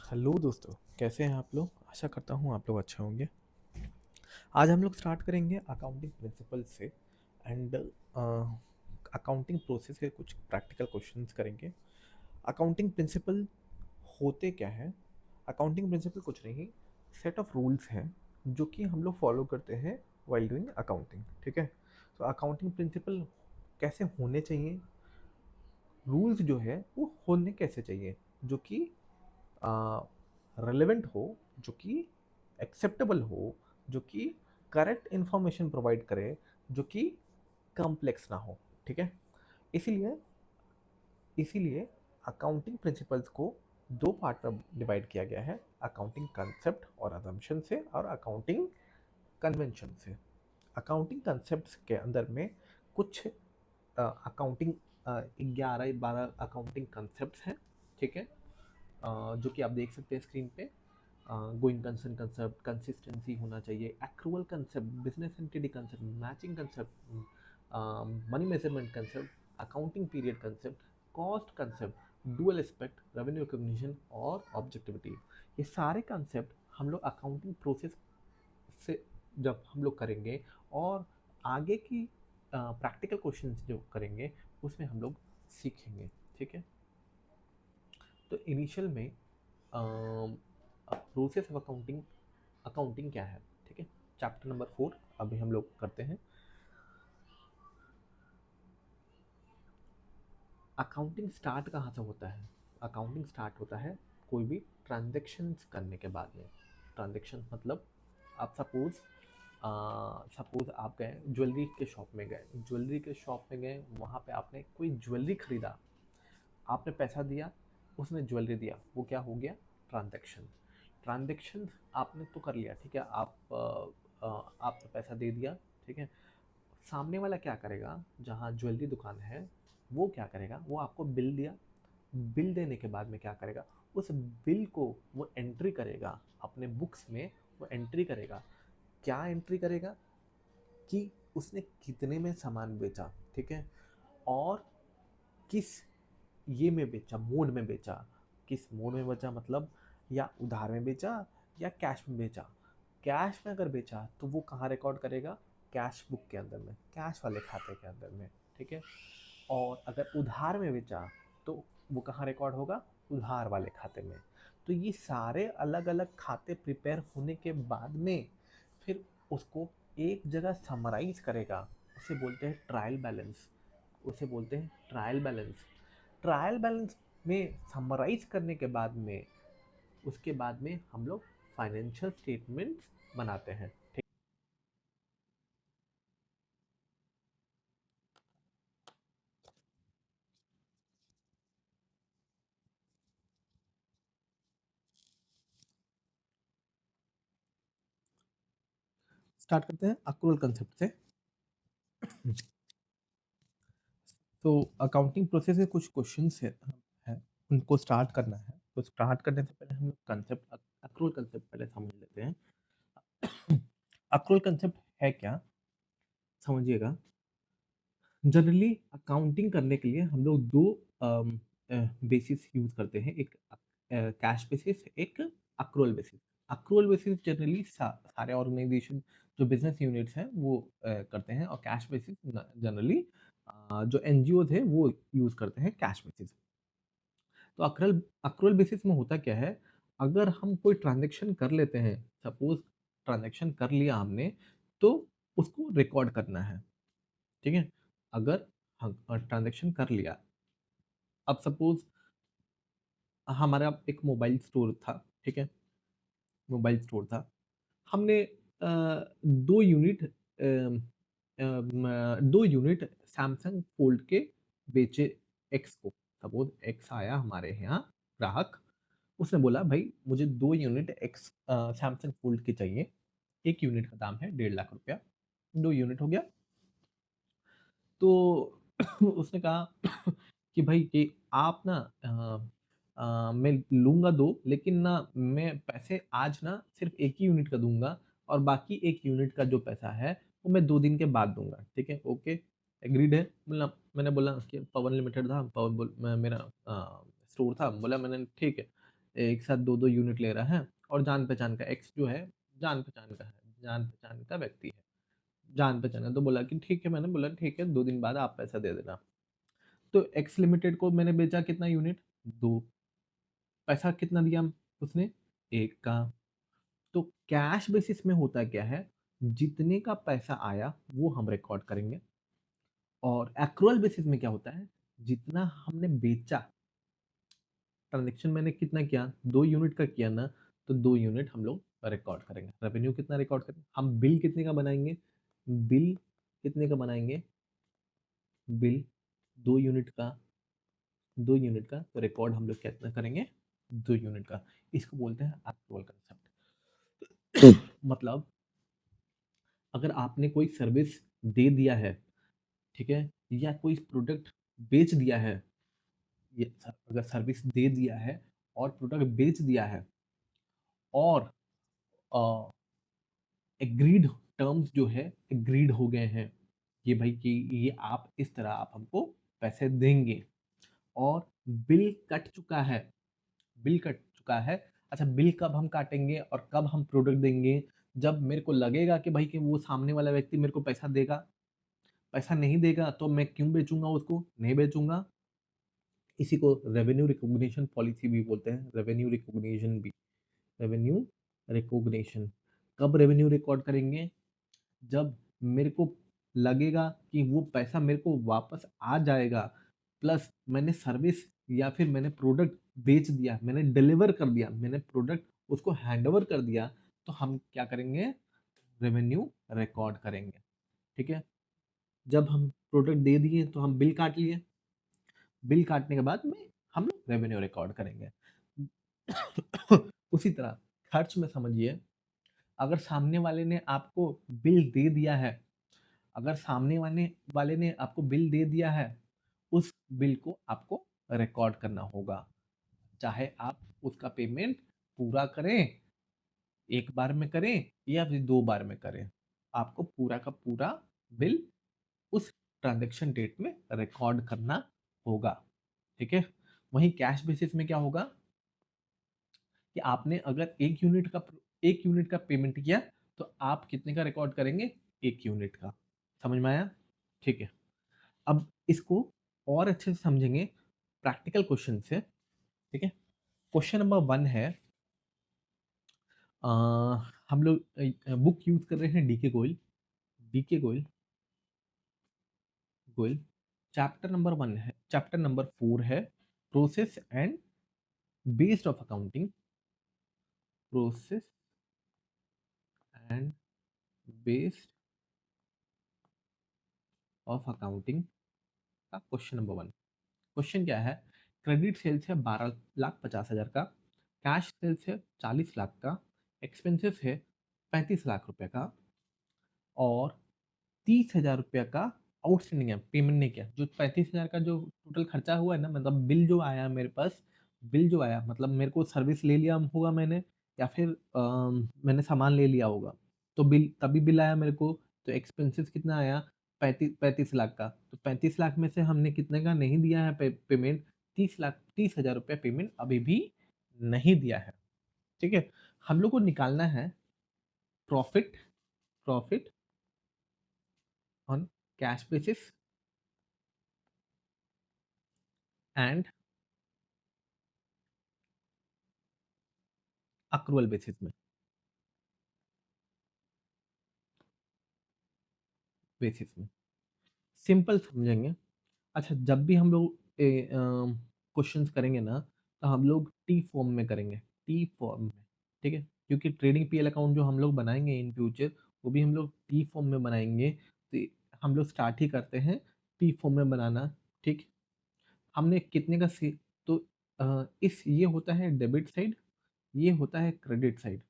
Hello दोस्तों, कैसे हैं आप लोग? आशा करता हूँ आप लोग अच्छे होंगे। आज हम लोग स्टार्ट करेंगे अकाउंटिंग प्रिंसिपल से एंड अकाउंटिंग प्रोसेस के कुछ प्रैक्टिकल क्वेश्चंस करेंगे। अकाउंटिंग प्रिंसिपल होते क्या है? अकाउंटिंग प्रिंसिपल कुछ नहीं, सेट ऑफ रूल्स हैं जो कि हम लोग फॉलो करते हैं वाइल डूइंग अकाउंटिंग। ठीक है, तो अकाउंटिंग प्रिंसिपल कैसे होने चाहिए, रूल्स जो है वो होने कैसे चाहिए जो कि रेलेवेंट हो, जो कि एक्सेप्टेबल हो, जो कि करेक्ट इंफॉर्मेशन प्रोवाइड करे, जो कि कॉम्प्लेक्स ना हो। ठीक है, इसीलिए इसीलिए अकाउंटिंग प्रिंसिपल्स को दो पार्ट में डिवाइड किया गया है, अकाउंटिंग कंसेप्ट और अजम्पशन से, और अकाउंटिंग कन्वेंशन से। अकाउंटिंग कंसेप्ट के अंदर में कुछ अकाउंटिंग 11-12 अकाउंटिंग कंसेप्ट हैं। ठीक है, जो कि आप देख सकते हैं स्क्रीन पे। गोइंग कंसर्न कंसेप्ट, कंसिस्टेंसी होना चाहिए, accrual concept, business entity concept, matching concept, money measurement concept, accounting period concept, cost concept, dual aspect, revenue recognition और ऑब्जेक्टिविटी। ये सारे कंसेप्ट हम लोग अकाउंटिंग प्रोसेस से जब हम लोग करेंगे और आगे की प्रैक्टिकल क्वेश्चंस जो करेंगे उसमें हम लोग सीखेंगे। ठीक है, तो इनिशियल में प्रोसेस ऑफ अकाउंटिंग, अकाउंटिंग क्या है। ठीक है, चैप्टर नंबर 4 अभी हम लोग करते हैं। अकाउंटिंग स्टार्ट कहाँ से होता है? अकाउंटिंग स्टार्ट होता है कोई भी ट्रांजेक्शन्स करने के बाद में। ट्रांजेक्शन मतलब आप सपोज आप गए ज्वेलरी के शॉप में, गए वहाँ पे आपने कोई ज्वेलरी खरीदा, आपने पैसा दिया, उसने ज्वेलरी दिया, वो क्या हो गया? ट्रांजैक्शन। ट्रांजैक्शन आपने तो कर लिया, ठीक है, आपने पैसा दे दिया। ठीक है, सामने वाला क्या करेगा? जहाँ ज्वेलरी दुकान है वो क्या करेगा? वो आपको बिल दिया, बिल देने के बाद में क्या करेगा? उस बिल को वो एंट्री करेगा अपने बुक्स में। वो एंट्री करेगा, क्या एंट्री करेगा? कि उसने कितने में सामान बेचा। ठीक है, और किस ये में बेचा, मोड में बेचा। किस मोड में बेचा मतलब या उधार में बेचा या कैश में बेचा। कैश में अगर बेचा तो वो कहाँ रिकॉर्ड करेगा? कैश बुक के अंदर में, कैश वाले खाते के अंदर में। ठीक है, और अगर उधार में बेचा तो वो कहाँ रिकॉर्ड होगा? उधार वाले खाते में। तो ये सारे अलग अलग खाते प्रिपेयर होने के बाद में फिर उसको एक जगह समराइज करेगा, उसे बोलते हैं ट्रायल बैलेंस। उसे बोलते हैं ट्रायल बैलेंस। ट्रायल बैलेंस में समराइज करने के बाद में उसके बाद में हम लोग फाइनेंशियल स्टेटमेंट्स बनाते हैं। ठीक, स्टार्ट करते हैं अक्रूवल कंसेप्ट से। तो अकाउंटिंग प्रोसेस के कुछ क्वेश्चंस है, उनको स्टार्ट करना है। तो स्टार्ट करने से पहले हम कंसेप्ट, अक्रूवल कंसेप्ट पहले समझ लेते हैं। अक्रूवल कंसेप्ट है क्या, समझिएगा। जनरली अकाउंटिंग करने के लिए हम लोग दो बेसिस यूज करते हैं, एक कैश बेसिस, एक accrual basis. Accrual basis generally सारे ऑर्गेनाइजेशन जो बिजनेस यूनिट्स हैं वो करते हैं, और कैश बेसिस जनरली जो एनजीओ है वो यूज करते हैं कैश बेसिस। तो अक्रूवल अक्रूवल बेसिस में होता क्या है? अगर हम कोई ट्रांजेक्शन कर लेते हैं, सपोज ट्रांजेक्शन कर लिया हमने, तो उसको रिकॉर्ड करना है। ठीक है, अगर हम ट्रांजेक्शन कर लिया, अब सपोज हमारा एक मोबाइल स्टोर था। ठीक है, मोबाइल स्टोर था, हमने दो यूनिट 2 यूनिट सैमसंग फोल्ड के बेचे एक्स को। सपोज एक्स आया हमारे यहाँ ग्राहक, उसने बोला भाई मुझे 2 यूनिट एक्स सैमसंग फोल्ड के चाहिए, एक यूनिट का दाम है 1.5 लाख रुपया, 2 यूनिट हो गया। तो उसने कहा कि भाई कि आप ना मैं लूँगा 2, लेकिन ना मैं पैसे आज ना सिर्फ़ 1 ही यूनिट का दूँगा, और बाकी 1 यूनिट का जो पैसा है वो मैं 2 दिन के बाद दूँगा। ठीक है, ओके, एग्रीड है। मतलब मैंने बोला कि पवन लिमिटेड था, पवन बोल मैं मेरा स्टोर था, बोला मैंने ठीक है, एक साथ 2-2 यूनिट ले रहा है और जान पहचान का एक्स जो है, जान पहचान का है, जान पहचान का व्यक्ति है, जान पहचान का। तो बोला कि ठीक है, मैंने बोला ठीक है 2 दिन बाद आप पैसा दे देना। तो एक्स लिमिटेड को मैंने बेचा कितना यूनिट? 2। पैसा कितना दिया उसने? 1 का। तो कैश बेसिस में होता क्या है, जितने का पैसा आया वो हम रिकॉर्ड करेंगे, और एक्रूअल बेसिस में क्या होता है, जितना हमने बेचा, ट्रांजेक्शन मैंने कितना किया, 2 यूनिट का किया ना, तो 2 यूनिट हम लोग रिकॉर्ड करेंगे। रेवेन्यू कितना रिकॉर्ड करेंगे, हम बिल कितने का बनाएंगे, बिल कितने का बनाएंगे, बिल 2 यूनिट का, 2 यूनिट का, तो रिकॉर्ड हम लोग कितना करेंगे, 2 यूनिट का। इसको बोलते हैं एक्चुअल कंसेप्ट। मतलब अगर आपने कोई सर्विस दे दिया है, ठीक है, या कोई प्रोडक्ट बेच दिया है, ये अगर सर्विस दे दिया है और प्रोडक्ट बेच दिया है, और एग्रीड टर्म्स जो है एग्रीड हो गए हैं, ये भाई कि ये आप इस तरह आप हमको पैसे देंगे, और बिल कट चुका है, बिल कट चुका है। अच्छा, बिल कब हम काटेंगे और कब हम प्रोडक्ट देंगे, जब मेरे को लगेगा कि भाई कि वो सामने वाला व्यक्ति मेरे को पैसा देगा। पैसा नहीं देगा तो मैं क्यों बेचूंगा, उसको नहीं बेचूंगा। इसी को रेवेन्यू रिकॉग्निशन पॉलिसी भी बोलते हैं, रेवेन्यू रिकॉग्निशन भी, रेवेन्यू रिकॉग्निशन। कब रेवेन्यू रिकॉर्ड करेंगे, जब मेरे को लगेगा कि वो पैसा मेरे को वापस आ जाएगा, प्लस मैंने सर्विस या फिर मैंने प्रोडक्ट बेच दिया, मैंने डिलीवर कर दिया, मैंने प्रोडक्ट उसको हैंड ओवर कर दिया, तो हम क्या करेंगे, रेवेन्यू रिकॉर्ड करेंगे। ठीक है, जब हम प्रोडक्ट दे दिए तो हम बिल काट लिए, बिल काटने के बाद में हम रेवेन्यू रिकॉर्ड करेंगे। उसी तरह खर्च में समझिए, अगर सामने वाले ने आपको बिल दे दिया है, अगर सामने वाले वाले ने आपको बिल दे दिया है, उस बिल को आपको रिकॉर्ड करना होगा, चाहे आप उसका पेमेंट पूरा करें, एक बार में करें या फिर 2 बार में करें, आपको पूरा का पूरा बिल उस ट्रांजैक्शन डेट में रिकॉर्ड करना होगा। ठीक है, वहीं कैश बेसिस में क्या होगा कि आपने अगर 1 यूनिट का पेमेंट किया, तो आप कितने का रिकॉर्ड करेंगे, 1 यूनिट का। समझ में आया? ठीक है, अब इसको और अच्छे से समझेंगे प्रैक्टिकल क्वेश्चन से। ठीक है, क्वेश्चन नंबर 1 है, अ, हम लोग बुक यूज कर रहे हैं DK Goyal, DK Goyal, Goyal. Chapter number 1 है, चैप्टर नंबर 4 है process and based of accounting, process and based of accounting का क्वेश्चन नंबर 1। क्वेश्चन क्या है, क्रेडिट सेल्स है 12,50,000 का, कैश सेल्स है 40 लाख का, एक्सपेंसेस है 35 लाख रुपए का, और 30,000 रुपये का आउटस्टैंडिंग है, पेमेंट नहीं किया। जो 35,000 का जो टोटल खर्चा हुआ है ना, मतलब बिल जो आया मेरे पास, बिल जो आया मतलब मेरे को सर्विस ले लिया होगा मैंने, या फिर मैंने सामान ले लिया होगा, तो बिल तभी बिल आया मेरे को। तो एक्सपेंसेस कितना आया, 35 लाख का। तो 35 लाख में से हमने कितने का नहीं दिया है पेमेंट, 30 लाख, 30,000 रुपया पेमेंट अभी भी नहीं दिया है। ठीक है, हम लोग को निकालना है profit, profit on cash basis and accrual basis में, बेसिस में सिंपल समझेंगे। अच्छा, जब भी हम लोग क्वेश्चंस करेंगे ना, तो हम लोग टी फॉर्म में करेंगे, टी फॉर्म में। ठीक है, क्योंकि ट्रेडिंग पीएल अकाउंट जो हम लोग बनाएंगे इन फ्यूचर, वो भी हम लोग टी फॉर्म में बनाएंगे। तो हम लोग स्टार्ट ही करते हैं टी फॉर्म में बनाना। ठीक, हमने कितने का सी, तो इस ये होता है डेबिट साइड, ये होता है क्रेडिट साइड।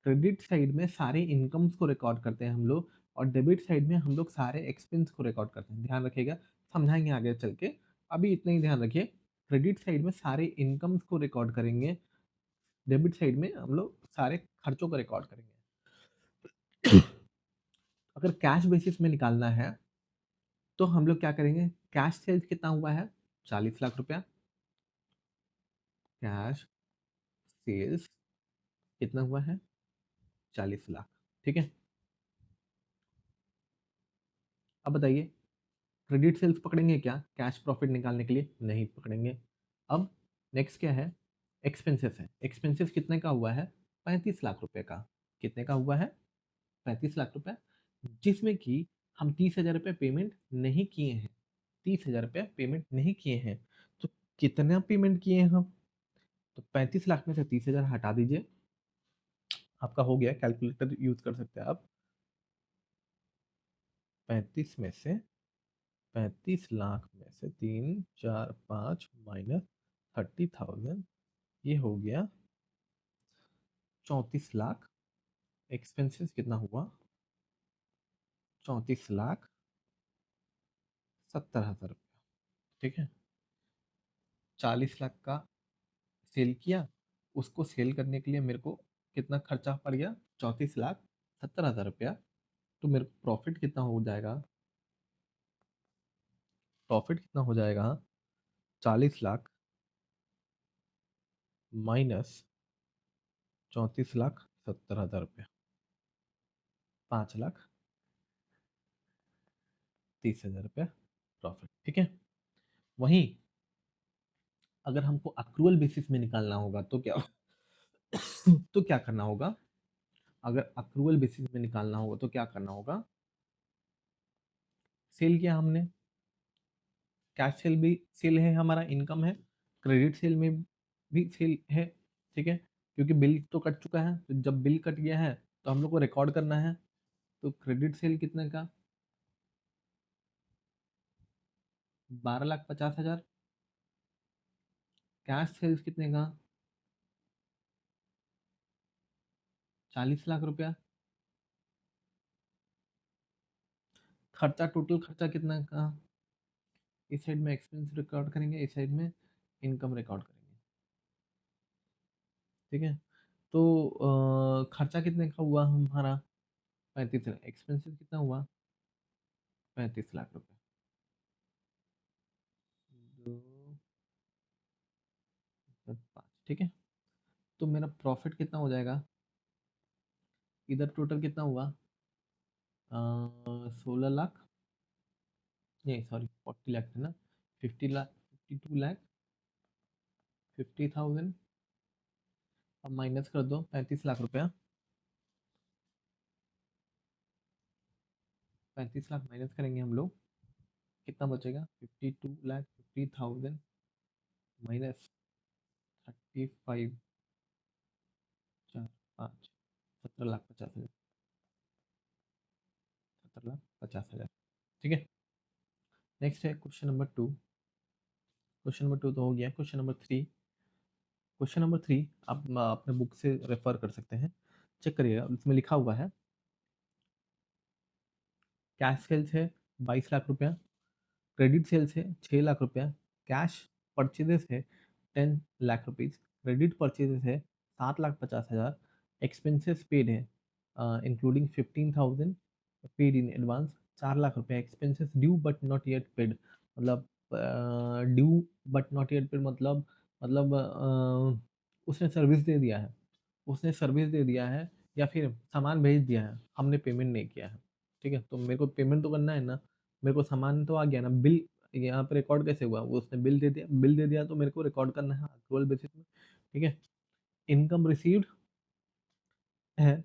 क्रेडिट साइड में सारे इनकम्स को रिकॉर्ड करते हैं हम लोग, और डेबिट साइड में हम लोग सारे एक्सपेंस को रिकॉर्ड करते हैं। ध्यान रखिएगा, समझाएंगे आगे चल के, अभी इतना ही ध्यान रखिए। क्रेडिट साइड में सारे इनकम्स को रिकॉर्ड करेंगे, डेबिट साइड में हम लोग सारे खर्चों को रिकॉर्ड करेंगे। अगर कैश बेसिस में निकालना है, तो हम लोग क्या करेंगे, कैश सेल्स कितना हुआ है, 40 लाख रुपया, कैश सेल्स कितना हुआ है, 40 लाख। ठीक है, अब बताइए क्रेडिट सेल्स पकड़ेंगे क्या कैश प्रॉफिट निकालने के लिए? नहीं पकड़ेंगे। अब नेक्स्ट क्या है, एक्सपेंसेस है। एक्सपेंसेस कितने का हुआ है, 35 लाख रुपए का। कितने का हुआ है, 35 लाख रुपए, जिसमें कि हम 30,000 रुपये पेमेंट नहीं किए हैं। 30,000 रुपये पेमेंट नहीं किए हैं, तो कितना पेमेंट किए हैं हम? तो 35 लाख में से 30,000 हटा दीजिए, आपका हो गया। कैलकुलेटर यूज कर सकते हैं आप। 35 में से 35 लाख में से 3 4 5 -30,000, ये हो गया 34 लाख। एक्सपेंसेस कितना हुआ, 34,70,000 रुपया। ठीक है, 40 लाख का सेल किया, उसको सेल करने के लिए मेरे को कितना खर्चा पड़ गया, 34,70,000 रुपया। तो मेरे को प्रॉफिट कितना हो जाएगा, प्रॉफिट कितना हो जाएगा, 40 लाख माइनस 34,70,000 रुपया, 5,30,000 रुपया प्रॉफिट। ठीक है, वहीं अगर हमको अक्रूवल बेसिस में निकालना होगा तो क्या तो क्या करना होगा, अगर अक्रूवल बेसिस में निकालना होगा तो क्या करना होगा, सेल किया हमने, कैश सेल भी सेल है, हमारा इनकम है, क्रेडिट सेल में भी सेल है। ठीक है, क्योंकि बिल तो कट चुका है, तो जब बिल कट गया है तो हम लोग को रिकॉर्ड करना है। तो क्रेडिट सेल कितने का, 12,50,000। कैश सेल्स कितने का, 40 लाख रुपया। खर्चा, टोटल खर्चा कितना का, इस साइड में एक्सपेंस रिकॉर्ड करेंगे, इस साइड में इनकम रिकॉर्ड करेंगे। ठीक है, तो खर्चा कितने का हुआ हमारा, 35 लाख। एक्सपेंसेस कितना हुआ, 35 लाख रुपए। दो, 5। ठीक है, तो मेरा प्रॉफिट कितना हो जाएगा, इधर टोटल कितना हुआ, 16 लाख, नहीं सॉरी 40 लाख है ना, 50 लाख, 52 लाख 50,000। अब माइनस कर दो 35 लाख रुपया, 35 लाख माइनस करेंगे हम लोग, कितना बचेगा, 52,50,000 माइनस 35, 4 5, 17,50,000, 17,50,000। ठीक है, नेक्स्ट है क्वेश्चन नंबर 2। क्वेश्चन नंबर 2 तो हो गया। क्वेश्चन नंबर 3, क्वेश्चन नंबर 3 आप अपने बुक से रेफर कर सकते हैं, चेक करिएगा। उसमें लिखा हुआ है कैश सेल्स है 22 लाख रुपया, क्रेडिट सेल्स है 6 लाख रुपया, कैश परचेजेस है 10 लाख रुपीज, क्रेडिट परचेजेस है 7,50,000, एक्सपेंसेस पेड है including 15,000 paid in advance, 4 lakh रुपया। Expenses due but not yet paid, मतलब due but not yet paid मतलब उसने सर्विस दे दिया है, उसने सर्विस दे दिया है या फिर सामान भेज दिया है, हमने पेमेंट नहीं किया है। ठीक है, तो मेरे को पेमेंट तो करना है ना, मेरे को सामान तो आ गया ना, बिल यहाँ पे रिकॉर्ड कैसे हुआ, वो उसने बिल दे दिया, बिल दे दिया तो मेरे को रिकॉर्ड करना है अक्रूवल बेसिस में। ठीक है, इनकम रिसीव्ड है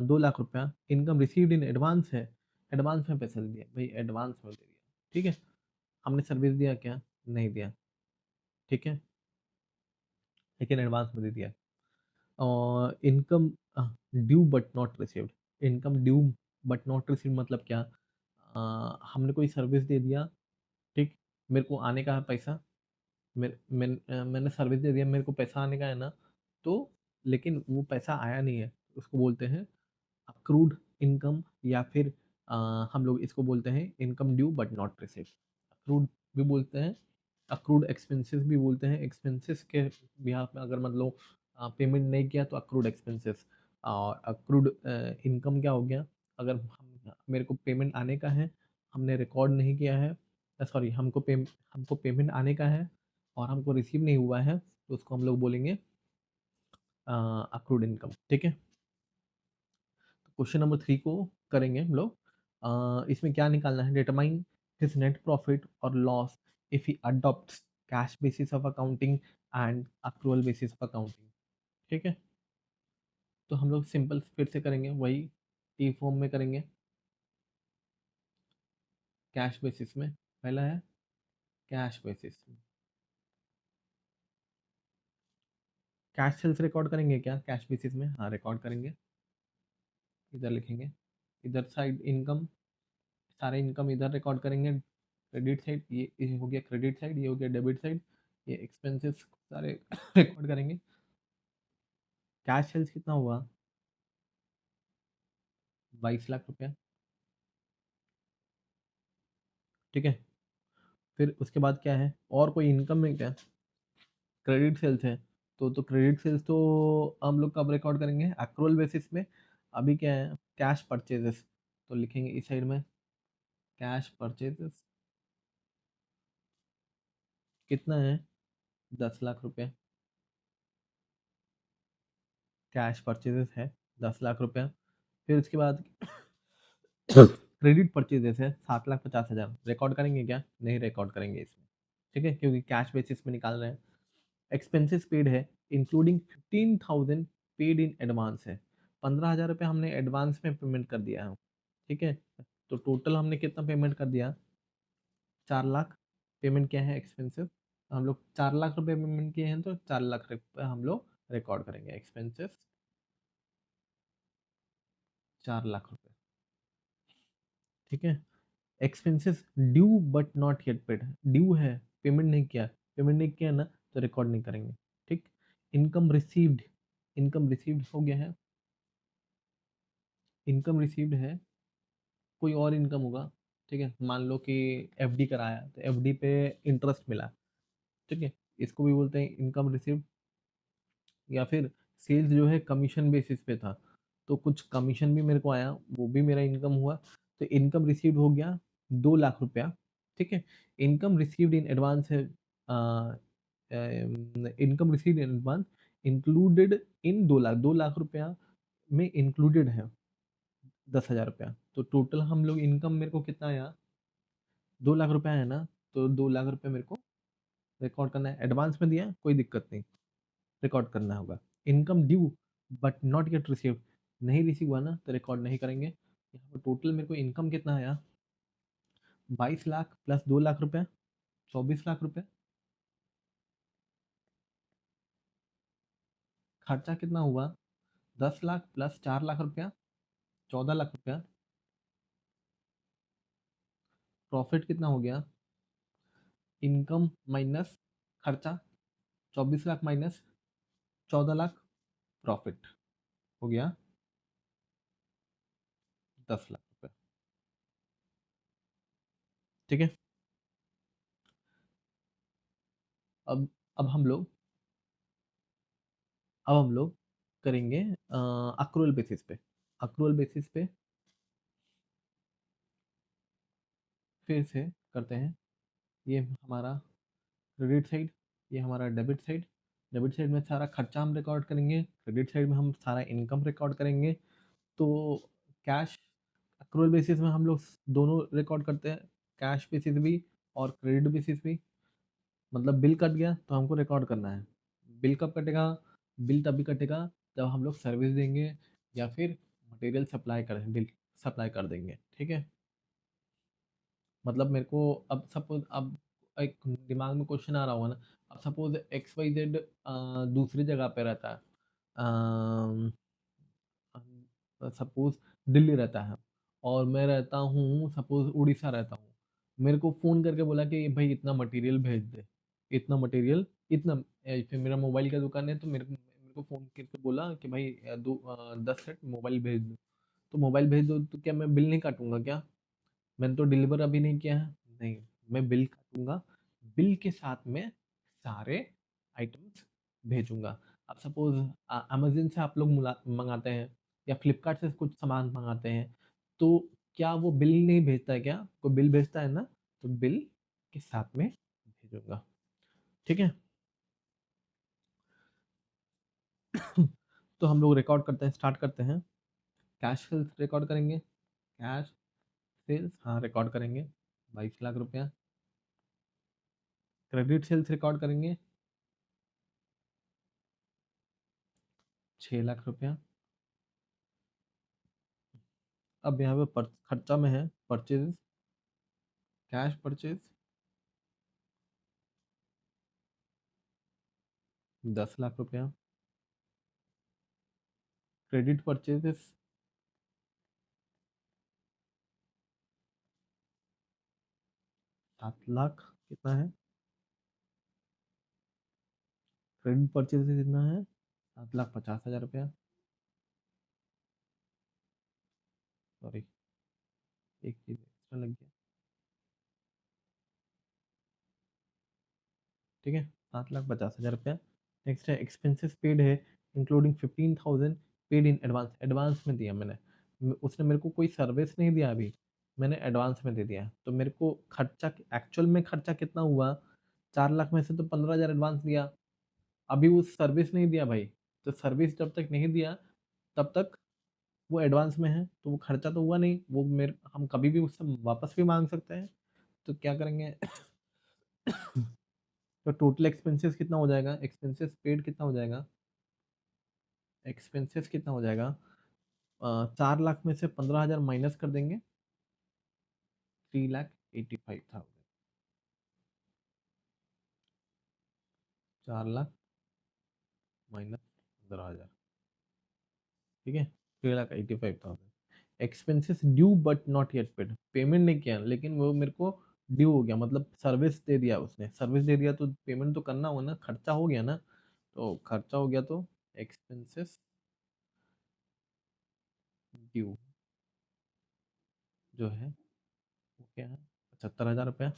2 लाख रुपया, इनकम रिसीव्ड इन एडवांस है, एडवांस में पैसा दे दिया भाई, एडवांस में दे दिया। ठीक है, हमने सर्विस दिया क्या, नहीं दिया। ठीक है, लेकिन एडवांस में दे दिया। और income due but not received, income due but not received मतलब क्या, हमने कोई सर्विस दे दिया, ठीक, मेरे को आने का है पैसा, मैंने सर्विस दे दिया, मेरे को पैसा आने का है ना, तो लेकिन वो पैसा आया नहीं है, उसको बोलते हैं अक्रूड इनकम, या फिर हम लोग इसको बोलते हैं income due but not receive. Accrued भी बोलते हैं, अक्रूड एक्सपेंसेस भी बोलते हैं, एक्सपेंसेस के बिहाफ में अगर मतलब पेमेंट नहीं किया तो अक्रूड एक्सपेंसेस। और अक्रूड इनकम क्या हो गया, अगर मेरे को पेमेंट आने का है, हमने रिकॉर्ड नहीं किया है, सॉरी हमको पेमेंट आने का है और हमको रिसीव नहीं हुआ है, तो उसको हम लोग बोलेंगे अक्रूड इनकम। ठीक है, क्वेश्चन नंबर 3 को करेंगे हम लोग। इसमें क्या निकालना है, डिटरमाइन हिज नेट प्रॉफिट और loss if he adopts cash basis of accounting and accrual basis of accounting. ठीक है, तो हम लोग सिंपल फिर से करेंगे, वही टी फॉर्म में करेंगे। कैश बेसिस में पहला है, कैश बेसिस में कैश सेल्स रिकॉर्ड करेंगे क्या, कैश बेसिस में, हाँ रिकॉर्ड करेंगे। इधर लिखेंगे, इधर साइड इनकम, सारे इनकम इधर रिकॉर्ड करेंगे। क्रेडिट साइड ये हो गया, क्रेडिट साइड ये हो गया, डेबिट साइड ये एक्सपेंसेस सारे रिकॉर्ड करेंगे। कैश सेल्स कितना हुआ, 22 लाख रुपया। ठीक है, फिर उसके बाद क्या है, और कोई इनकम में क्या, क्रेडिट सेल्स है, तो क्रेडिट सेल्स तो हम लोग कब रिकॉर्ड करेंगे, एक्रूअल बेसिस में। अभी क्या है, कैश परचेजेस, तो लिखेंगे इस साइड में कैश परचेजेस कितना है, 10 लाख रुपया। कैश परचेजेस है 10 लाख रुपया। फिर उसके बाद क्रेडिट परचेजेस है 7,50,000, रिकॉर्ड करेंगे क्या, नहीं रिकॉर्ड करेंगे इसमें। ठीक है, क्योंकि कैश बेसिस में निकाल रहे हैं। एक्सपेंसेस पेड है इंक्लूडिंग 15,000 पेड इन एडवांस है, 15,000 रुपये हमने एडवांस में पेमेंट कर दिया है। ठीक है, तो टोटल हमने कितना पेमेंट कर दिया, 4 लाख पेमेंट किया है एक्सपेंसिव। हम लोग 4 लाख रुपए पेमेंट किए हैं, तो 4 लाख रुपए हम लोग रिकॉर्ड करेंगे एक्सपेंसिव, 4 लाख रुपए। ठीक है, expenses due but not yet paid, due है पेमेंट नहीं किया, पेमेंट नहीं किया ना तो रिकॉर्ड नहीं करेंगे। ठीक, इनकम रिसीव्ड, इनकम रिसीव्ड हो गया है, इनकम रिसीव्ड है, कोई और इनकम होगा। ठीक है, मान लो कि एफडी कराया तो एफडी पे इंटरेस्ट मिला। ठीक है, इसको भी बोलते हैं इनकम रिसीव्ड। या फिर सेल्स जो है कमीशन बेसिस पे था, तो कुछ कमीशन भी मेरे को आया, वो भी मेरा इनकम हुआ, तो इनकम रिसीव्ड हो गया 2 लाख रुपया। ठीक है, इनकम रिसीव्ड इन एडवांस है, income received in advance included in 2 lakh, 2 lakh रुपया में इंक्लूडेड है 10,000 रुपया। तो टोटल हम लोग इनकम मेरे को कितना आया, 2 लाख रुपया है ना, तो 2 लाख रुपया मेरे को रिकॉर्ड करना है। एडवांस में दिया कोई दिक्कत नहीं, रिकॉर्ड करना होगा। Income due but not gate receive, नहीं रिसीव हुआ ना तो रिकॉर्ड नहीं करेंगे। यहाँ पर टोटल मेरे को इनकम कितना आया, 22 लाख प्लस 2 लाख रुपया, 24 लाख रुपया। खर्चा कितना हुआ, 10 लाख प्लस 4 लाख रुपया, 14 लाख रुपया। प्रॉफिट कितना हो गया, इनकम माइनस खर्चा, 24 लाख माइनस 14 लाख, प्रॉफिट हो गया 10 लाख रुपया। ठीक है, अब अब हम लोग अब हम लोग करेंगे अक्रूवल बेसिस पे। अक्रूवल बेसिस पे फिर से करते हैं, ये हमारा क्रेडिट साइड, ये हमारा डेबिट साइड। डेबिट साइड में सारा खर्चा हम रिकॉर्ड करेंगे, क्रेडिट साइड में हम सारा इनकम रिकॉर्ड करेंगे। तो कैश अक्रूवल बेसिस में हम लोग दोनों रिकॉर्ड करते हैं, कैश बेसिस भी और क्रेडिट बेसिस भी। मतलब बिल कट गया तो हमको रिकॉर्ड करना है। बिल कब कटेगा, बिल तभी कटेगा जब हम लोग सर्विस देंगे या फिर मटेरियल सप्लाई करें, बिल सप्लाई कर देंगे। ठीक है, मतलब मेरे को अब सपोज, अब एक दिमाग में क्वेश्चन आ रहा होगा ना, अब सपोज XYZ दूसरी जगह पे रहता है, सपोज दिल्ली रहता है और मैं रहता हूँ सपोज उड़ीसा रहता हूँ। मेरे को फ़ोन करके बोला कि भाई इतना मटेरियल भेज दे, इतना मटेरियल, इतना फिर मेरा मोबाइल का दुकान है, तो मेरे को फ़ोन करके बोला कि भाई 10 सेट मोबाइल भेज दो। तो मोबाइल भेज दो तो क्या मैं बिल नहीं काटूंगा क्या, मैंने तो डिलीवर अभी नहीं किया है, नहीं, मैं बिल काटूंगा, बिल के साथ में सारे आइटम्स भेजूंगा। अब सपोज अमेजन से आप लोग मंगाते हैं या फ्लिपकार्ट से कुछ सामान मंगाते हैं, तो क्या वो बिल नहीं भेजता है क्या, कोई बिल भेजता है ना, तो बिल के साथ में भेजूंगा। ठीक है, तो हम लोग रिकॉर्ड करते हैं, स्टार्ट करते हैं। कैश सेल्स रिकॉर्ड करेंगे, कैश सेल्स हाँ रिकॉर्ड करेंगे 22 लाख रुपया। क्रेडिट सेल्स रिकॉर्ड करेंगे 6 लाख रुपया। अब यहाँ पे खर्चा में है परचेज, कैश परचेज 10 लाख रुपया। क्रेडिट परचेजेस 7 लाख, कितना है क्रेडिट परचेजेस कितना है 7,50,000 रुपया। सॉरी, एक चीज एक्स्ट्रा लग गया, ठीक है 7,50,000 रुपया। नेक्स्ट है एक्सपेंसेस पेड है, including 15,000 paid in advance, advance में दिया मैंने। उसने मेरे को कोई सर्विस नहीं दिया अभी, मैंने एडवांस में दे दिया, तो मेरे को खर्चा एक्चुअल में खर्चा कितना हुआ, 4 लाख में से तो 15,000 एडवांस दिया, अभी वो सर्विस नहीं दिया भाई। तो सर्विस जब तक नहीं दिया तब तक वो एडवांस में है, तो वो खर्चा तो हुआ नहीं, वो मेरे हम कभी भी उससे वापस भी मांग सकते हैं। तो क्या करेंगे तो टोटल एक्सपेंसेस कितना हो जाएगा, एक्सपेंसेस पेड कितना हो जाएगा, एक्सपेंसेस कितना हो जाएगा 4 लाख में से 15,000 माइनस कर देंगे, 3,85,000। 4 लाख माइनस 15,000, ठीक है 3,85,000। Expenses due but not yet paid, payment नहीं किया लेकिन वो मेरे को ड्यू हो गया, मतलब सर्विस दे दिया, उसने सर्विस दे दिया तो पेमेंट तो करना होगा ना, खर्चा हो गया ना, तो खर्चा हो गया तो एक्सपेंसेस ड्यू जो है वो क्या है 75,000 रुपया।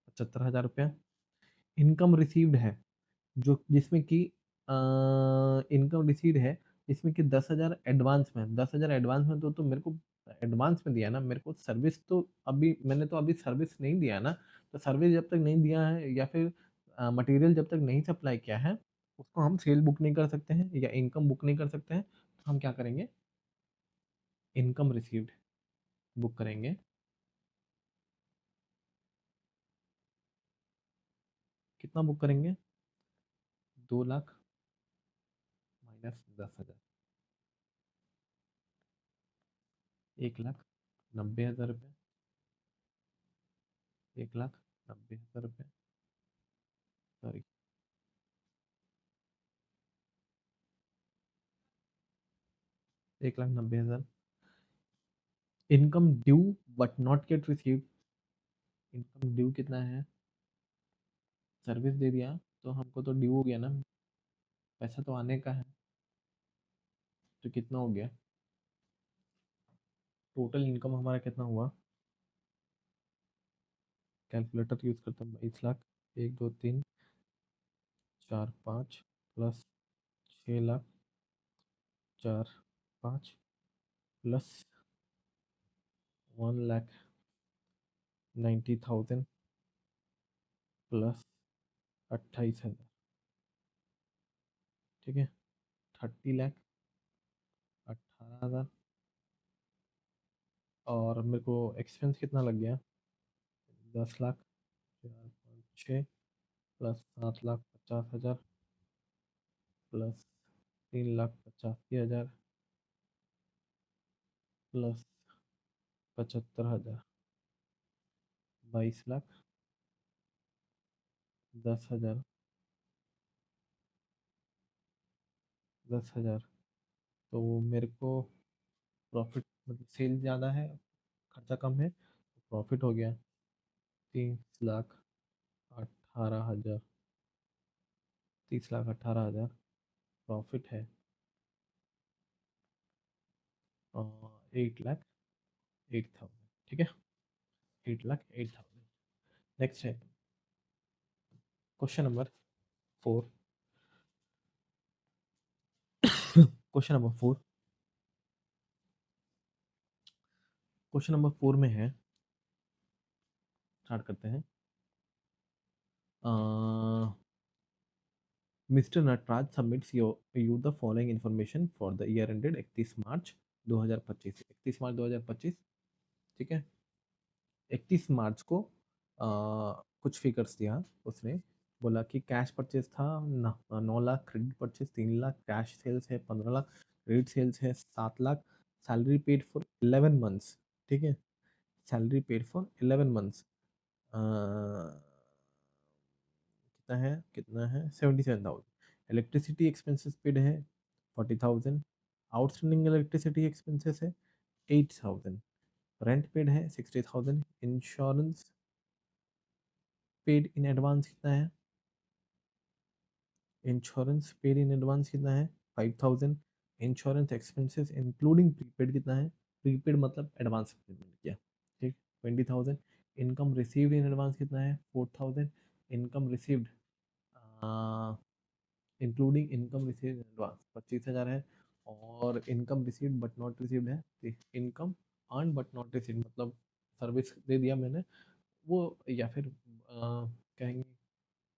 75,000 रुपया। इनकम रिसीव्ड है जो जिसमें कि इनकम रिसीव्ड है जिसमें कि 10,000 एडवांस में, 10,000 एडवांस में तो मेरे को एडवांस में दिया ना, मेरे को सर्विस तो अभी मैंने तो अभी सर्विस नहीं दिया ना, तो सर्विस जब तक नहीं दिया है या फिर मटेरियल जब तक नहीं सप्लाई किया है उसको हम सेल बुक नहीं कर सकते हैं या इनकम बुक नहीं कर सकते हैं। तो हम क्या करेंगे, इनकम रिसीव्ड बुक करेंगे, कितना बुक करेंगे 2 लाख माइनस 10,000, 1,90,000 रुपये, 1,90,000 रुपये, sorry 1,90,000। Income due but not gate received, income due कितना है, सर्विस दे दिया तो हमको तो ड्यू हो गया ना, पैसा तो आने का है, तो कितना हो गया, टोटल इनकम हमारा कितना हुआ, कैलकुलेटर यूज करता हूँ 22 lakh, 1 2 3 4 5 plus 6 lakh 4 5 plus 1,90,000 plus 28,000, ठीक है 30,18,000। और मेरे को एक्सपेंस कितना लग गया 10 lakh 4 5 6 plus 7,50,000 plus 3,85,000 plus 75,000, 22 lakh 10,000, 10,000। तो मेरे को प्रॉफिट मतलब सेल ज़्यादा है खर्चा कम है, तो प्रॉफिट हो गया 30,18,000, 30,18,000 प्रॉफिट है। 8,08,000, ठीक है 8,08,000। नेक्स्ट है question number 4। Question number 4, question number 4 में है स्टार्ट करते हैं। Mister Natraj submits you the following information for the year ended 31 March 2025। 31 March 2025, ठीक है। 31 मार्च को कुछ फिगर्स दिया उसने। बोला कि कैश परचेज था 9 lakh, credit purchase 3 lakh, cash sales है 15 लाख, क्रेडिट सेल्स है 7 lakh, salary paid for 11 months, ठीक है। सैलरी पेड फॉर 11 मंथ्स कितना है 77,000। इलेक्ट्रिसिटी एक्सपेंसेस पेड है 40,000। आउटस्टैंडिंग इलेक्ट्रिसिटी एक्सपेंसेस है 8,000। रेंट पेड है 60,000। इंश्योरेंस पेड इन एडवांस कितना है? इंश्योरेंस पेड इन एडवांस कितना है? 5,000। इंश्योरेंस एक्सपेंसेस इंक्लूडिंग प्रीपेड कितना है? प्रीपेड मतलब एडवांस पेमेंट किया, ठीक, 20,000। इनकम रिसीव्ड इन एडवांस कितना है? 4,000। Income received including income received in advance 25,000 है। और income received but not received है, income earn but not received मतलब सर्विस दे दिया मैंने वो, या फिर कहेंगे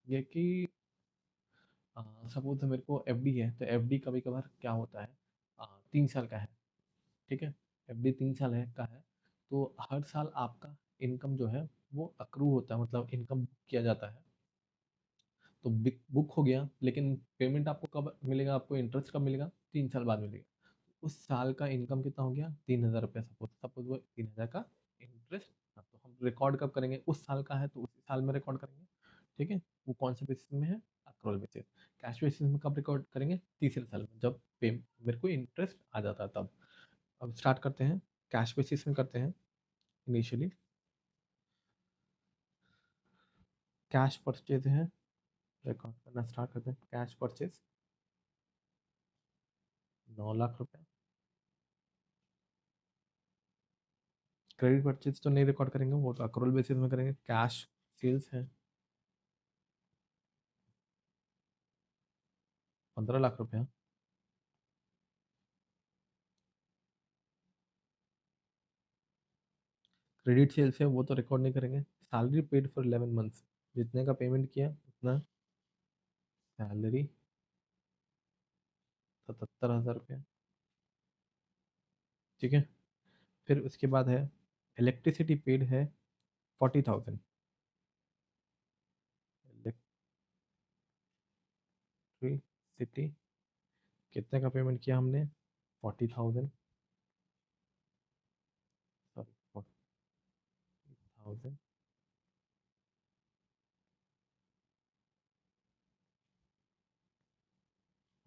ये कि सपोज मेरे को एफडी है, तो एफडी कभी कभार क्या होता है 3 साल का है, ठीक है। एफडी 3 साल है का है, तो हर साल आपका इनकम जो है वो अक्रू होता है, मतलब इनकम किया जाता है। तो बिक बुक हो गया, लेकिन पेमेंट आपको कब मिलेगा? आपको इंटरेस्ट कब मिलेगा? 3 साल बाद मिलेगा। उस साल का इनकम कितना हो गया? 3,000 रुपया। सपोज सपोज वो 3,000 का इंटरेस्ट। हाँ, तो हम रिकॉर्ड कब करेंगे? उस साल का है तो उसी साल में रिकॉर्ड करेंगे, ठीक है। वो कौन से बेसिस में है? Accrual basis. कैश बेसिस में कब रिकॉर्ड करेंगे? तीसरे साल में, जब पे मेरे को इंटरेस्ट आ जाता है तब। अब स्टार्ट करते हैं, कैश बेसिस में करते हैं इनिशियली। कैश परचेज है, रिकॉर्ड करना स्टार्ट करते हैं। कैश परचेज 9 लाख रुपए। क्रेडिट परचेज तो नहीं रिकॉर्ड करेंगे, वो तो अक्रोल बेसिस में करेंगे। कैश सेल्स है 15 लाख रुपया। क्रेडिट सेल्स है वो तो रिकॉर्ड नहीं करेंगे। सैलरी पेड फॉर 11 मंथ्स, जितने का पेमेंट किया उतना सैलरी 77,000 रुपया, ठीक है। फिर उसके बाद है इलेक्ट्रिसिटी पेड है 40,000। इलेक्ट्रिसिटी कितने का पेमेंट किया हमने? 40,000, सॉरी 40,000,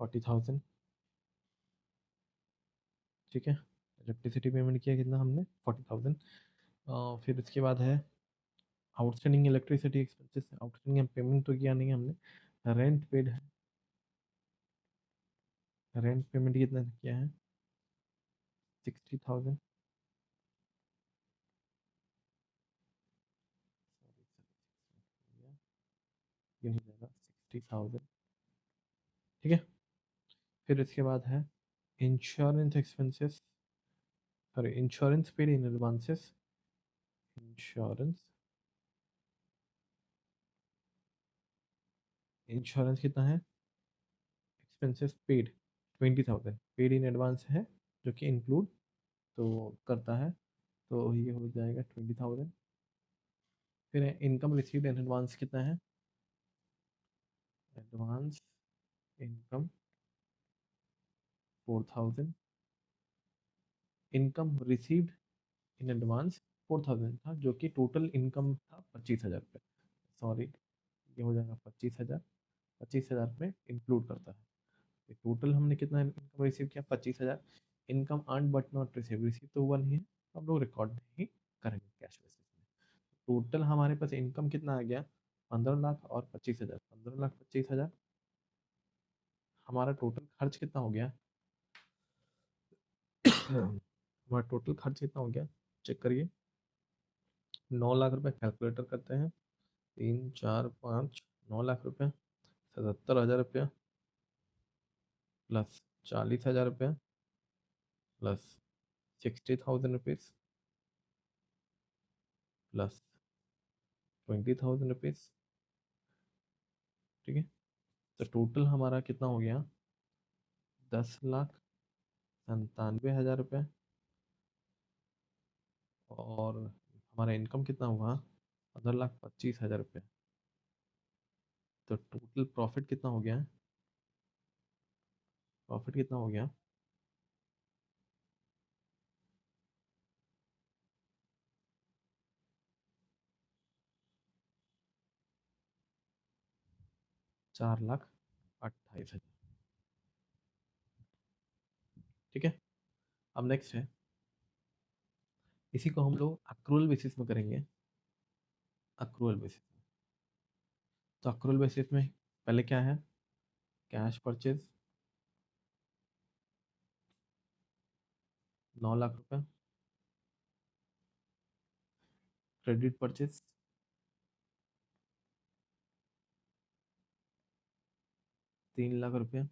40,000, ठीक है। इलेक्ट्रिसिटी पेमेंट किया कितना हमने? 40,000। फिर उसके बाद है outstanding electricity expenses. Outstanding payment तो किया नहीं हमने। रेंट पेड है, रेंट पेमेंट कितना किया है? 60,000। ये हो जाएगा 60,000, ठीक है। फिर इसके बाद है insurance expenses, sorry insurance paid in advances. Insurance, insurance कितना है? Expenses paid 20,000, paid in advance है, जो कि इंक्लूड तो करता है, तो ये हो जाएगा 20,000। फिर इनकम रिसीव्ड इन एडवांस कितना है? Advance income 4,000। Income received in advance 4,000 था, जो कि टोटल इनकम था 25,000 रुपये। सॉरी, ये हो जाएगा 25,000। 25,000 में इंक्लूड करता है। तो टोटल हमने कितना इनकम रिसीव किया? 25,000। Income earn but not receive, receive तो हुआ नहीं है, तो हम लोग रिकॉर्ड नहीं करेंगे कैश बेसिस में। टोटल हमारे पास इनकम कितना आ गया? 15 लाख और 25,000। 15 लाख 25,000। हमारा टोटल खर्च कितना हो गया? हमारा टोटल खर्च कितना हो गया? चेक करिए। 9 लाख रुपए कैलकुलेटर करते हैं। 3, 4, 5, 9 लाख रुपए, 77,000 रुपया प्लस 40,000 रुपया प्लस 60,000 रुपीज़ प्लस 20,000 रुपीज़। ठीक है, तो टोटल हमारा कितना हो गया? 10,97,000 रुपये। और हमारा इनकम कितना हुआ? 15,25,000 रुपये। तो टोटल प्रॉफिट कितना हो गया? प्रॉफिट कितना हो गया? 4,28,000। ठीक है, अब नेक्स्ट है, इसी को हम लोग अक्रूवल बेसिस में करेंगे। अक्रूवल बेसिस में, तो अक्रूवल बेसिस में पहले क्या है? कैश परचेज 9 लाख रुपए, क्रेडिट परचेज 3 लाख रुपए,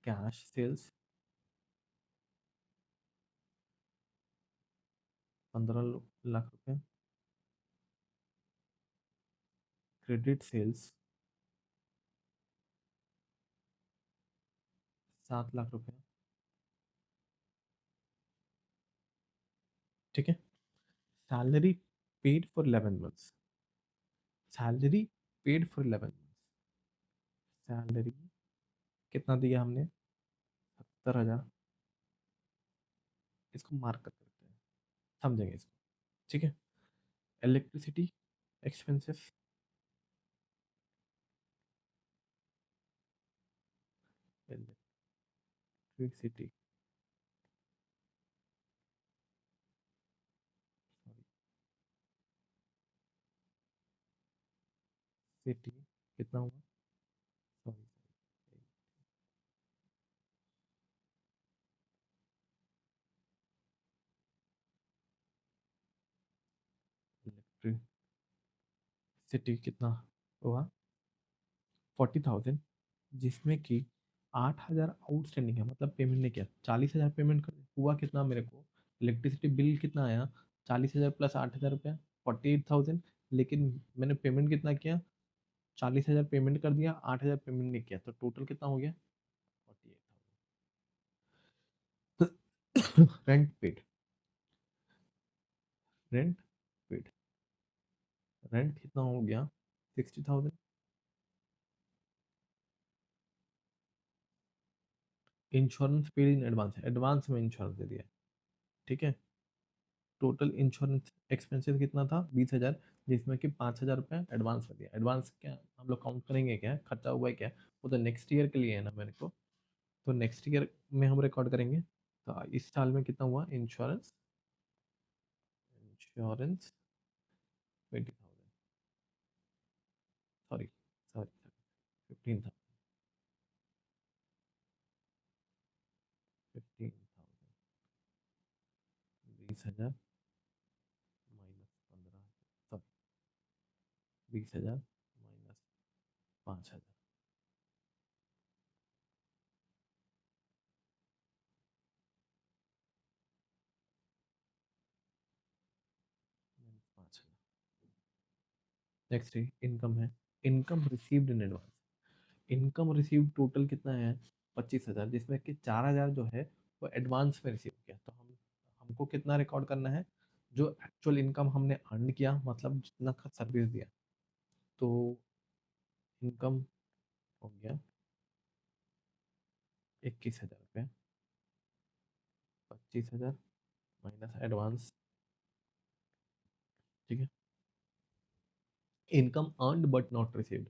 कैश सेल्स 15 लाख रुपए, क्रेडिट सेल्स 7 लाख रुपए। ठीक है, salary paid for 11 months. Salary paid for 11 months. Salary कितना दिया हमने? 70,000। इसको मार्क कर देते हैं, समझेंगे इसको। ठीक है, इलेक्ट्रिसिटी एक्सपेंसेस, इलेक्ट्रिसिटी सिटी कितना हुआ? सॉरी, इलेक्ट्रिसिटी कितना हुआ? 40,000, जिसमें कि 8,000 आउटस्टैंडिंग है, मतलब पेमेंट नहीं किया। 40,000 पेमेंट हुआ, कितना मेरे को इलेक्ट्रिसिटी बिल कितना आया? 40,000 प्लस 8,000 रुपया, 48,000। लेकिन मैंने पेमेंट कितना किया? 40,000 पेमेंट कर दिया, 8,000 पेमेंट नहीं किया, तो टोटल कितना हो गया? 48,000। Rent paid, rent paid, rent कितना हो गया? 60,000। Insurance paid in advance, advance में इंश्योरेंस दे दिया। ठीक है, टोटल इंश्योरेंस एक्सपेंसेस कितना था? 20,000, जिसमें कि 5,000 रुपये एडवांस में दिया। एडवांस क्या हम लोग काउंट करेंगे? क्या खर्चा हुआ है क्या? वो तो नेक्स्ट ईयर के लिए है ना मेरे को, तो नेक्स्ट ईयर में हम रिकॉर्ड करेंगे। तो इस साल में कितना हुआ insurance? Insurance 20,000, sorry sorry, 15,000, 15,000, 20,000 minus 15,000, sorry 20,000 minus 5,000, minus 5,000। Next income है, income received in advance. Income receive total कितना है? 25,000, जिसमें कि 4,000 जो है वो एडवांस में रिसीव किया। तो हमको कितना रिकॉर्ड करना है? जो एक्चुअल इनकम हमने अर्न किया, मतलब जितना का सर्विस दिया। तो इनकम हो गया 21,000 रुपये, 25,000 माइनस एडवांस। ठीक है, income earned but not received.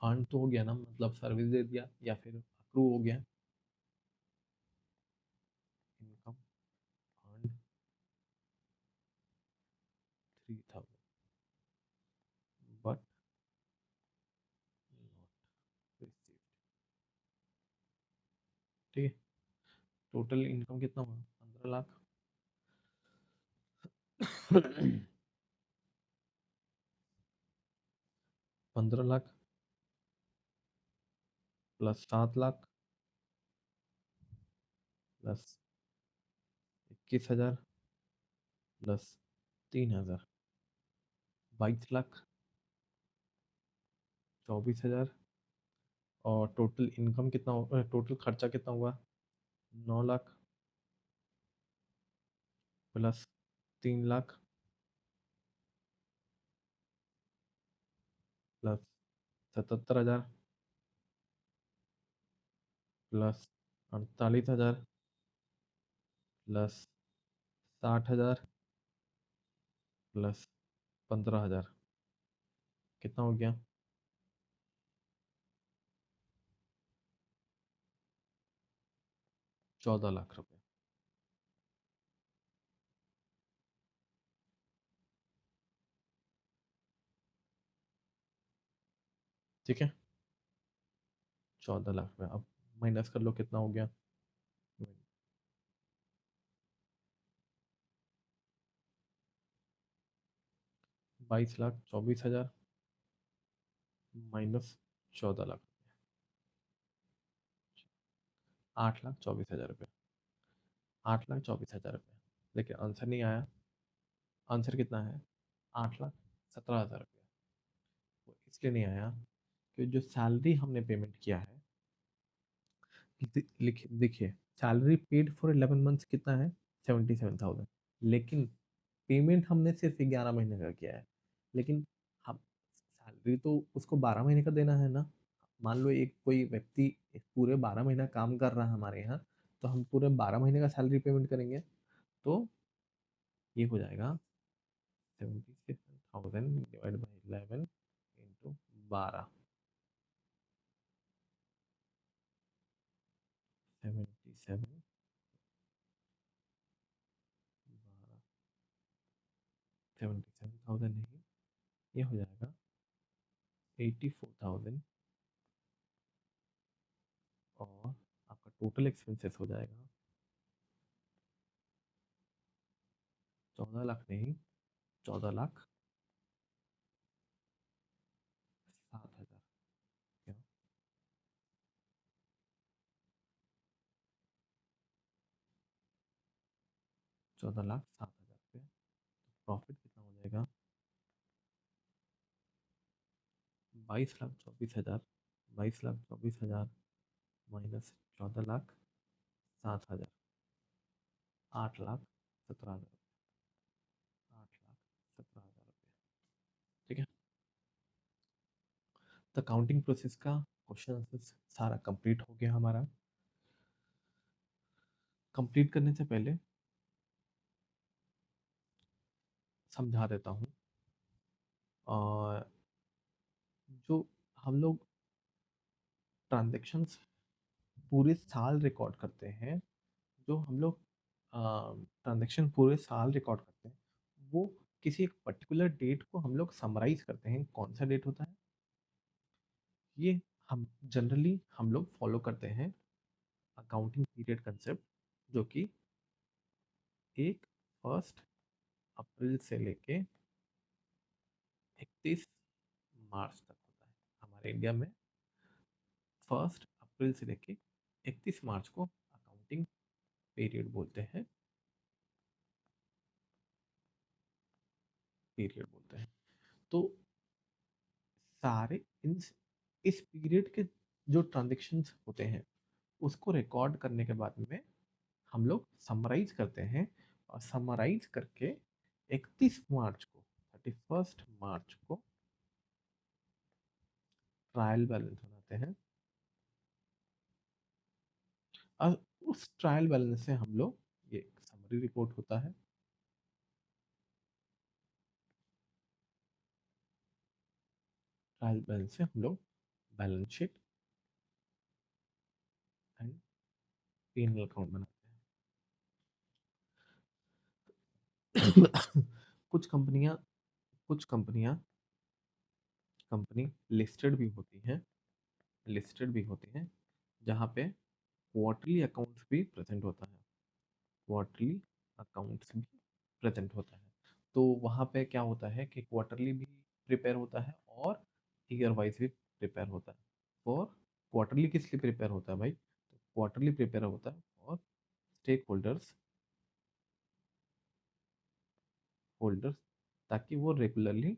Earn तो हो गया ना, मतलब सर्विस दे दिया या फिर अप्रूव हो गया। Income earned 3,000 but not received. ठीक है, टोटल इनकम कितना हुआ? 15 lakh. 15 lakh plus 7 lakh plus 21,000 plus 3000, 22 lakh, 24 हजार। और टोटल इनकम कितना हो, टोटल खर्चा कितना हुआ? 9 लाख प्लस 3 लाख प्लस 77 हजार, प्लस 48 हजार, प्लस 60 हजार, प्लस 15 हजार। कितना हो गया? 14 लाख रुपए। ठीक है, 14 लाख रुपए। अब माइनस कर लो कितना हो गया। 22 लाख 24 हजार माइनस 14 लाख, 8 लाख 24 हजार रुपये। 8 लाख 24 हजार रुपये। देखिए आंसर नहीं आया। आंसर कितना है? 8 लाख 17 हजार रुपये। वो इसलिए नहीं आया कि जो सैलरी हमने पेमेंट किया है, लिखिए देखिए, सैलरी पेड फॉर 11 मंथ्स कितना है? 77,000। लेकिन पेमेंट हमने सिर्फ 11 महीने का किया है। लेकिन हम सैलरी तो उसको 12 महीने का देना है ना। मान लो एक कोई व्यक्ति पूरे 12 महीना काम कर रहा है हमारे यहाँ, तो हम पूरे 12 महीने का सैलरी पेमेंट करेंगे। तो ये हो जाएगा 76,000 डिवाइड बाई 11 इंटू 12। 77, 77,000 नहीं, ये हो जाएगा 84,000। और आपका टोटल एक्सपेंसेस हो जाएगा 14 लाख नहीं, 14 लाख 7 हजार। क्या? 14 लाख 7 हजार रुपये। प्रॉफिट कितना हो जाएगा? 22 लाख 24 हजार। 22 लाख 24 हजार माइनस 14 लाख 7 हजार। 8 लाख 17 हजार। 8 लाख 17 हजार रुपये। ठीक है, तो काउंटिंग प्रोसेस का क्वेश्चन सारा कंप्लीट हो गया हमारा। कंप्लीट करने से पहले समझा देता हूँ। और जो हम लोग ट्रांजेक्शन्स पूरे साल रिकॉर्ड करते हैं, जो हम लोग ट्रांजेक्शन पूरे साल रिकॉर्ड करते हैं, वो किसी एक पर्टिकुलर डेट को हम लोग समराइज करते हैं। कौन सा डेट होता है ये? हम जनरली हम लोग फॉलो करते हैं अकाउंटिंग पीरियड कंसेप्ट, जो कि 1 अप्रैल से लेके 31 मार्च तक होता है। हमारे इंडिया में 1 अप्रैल से लेके 31 मार्च को अकाउंटिंग पीरियड बोलते हैं। पीरियड बोलते हैं। तो सारे इन इस पीरियड के जो ट्रांजेक्शन्स होते हैं, उसको रिकॉर्ड करने के बाद में हम लोग समराइज करते हैं। और समराइज करके 31 मार्च को, 31 मार्च को ट्रायल बैलेंस बनाते हैं। और उस ट्रायल बैलेंस से हम लोग, ये समरी रिपोर्ट होता है। ट्रायल बैलेंस से हम लोग balance sheet and P&L account बनाते हैं। कुछ कंपनियां कुछ कंपनियां कंपनी लिस्टेड भी होती हैं, जहाँ पे क्वार्टरली अकाउंट्स भी प्रेजेंट होता है। क्वार्टरली अकाउंट्स भी प्रेजेंट होता है। तो वहाँ पे क्या होता है कि क्वार्टरली भी प्रिपेयर होता है और ईयर वाइज भी प्रिपेयर होता है। और क्वार्टरली किस लिए प्रिपेयर होता है भाई? तो क्वार्टरली प्रिपेयर होता है और स्टेक होल्डर्स होल्डर्स, ताकि वो रेगुलरली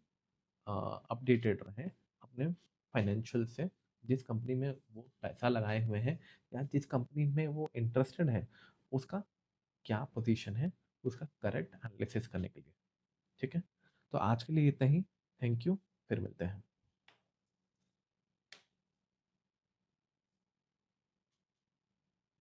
अपडेटेड रहें अपने फाइनेंशियल से। जिस कंपनी में वो पैसा लगाए हुए हैं या जिस कंपनी में वो इंटरेस्टेड है, उसका क्या पोजीशन है, उसका करेक्ट एनालिसिस करने के लिए। ठीक है, तो आज के लिए इतना ही। थैंक यू, फिर मिलते हैं।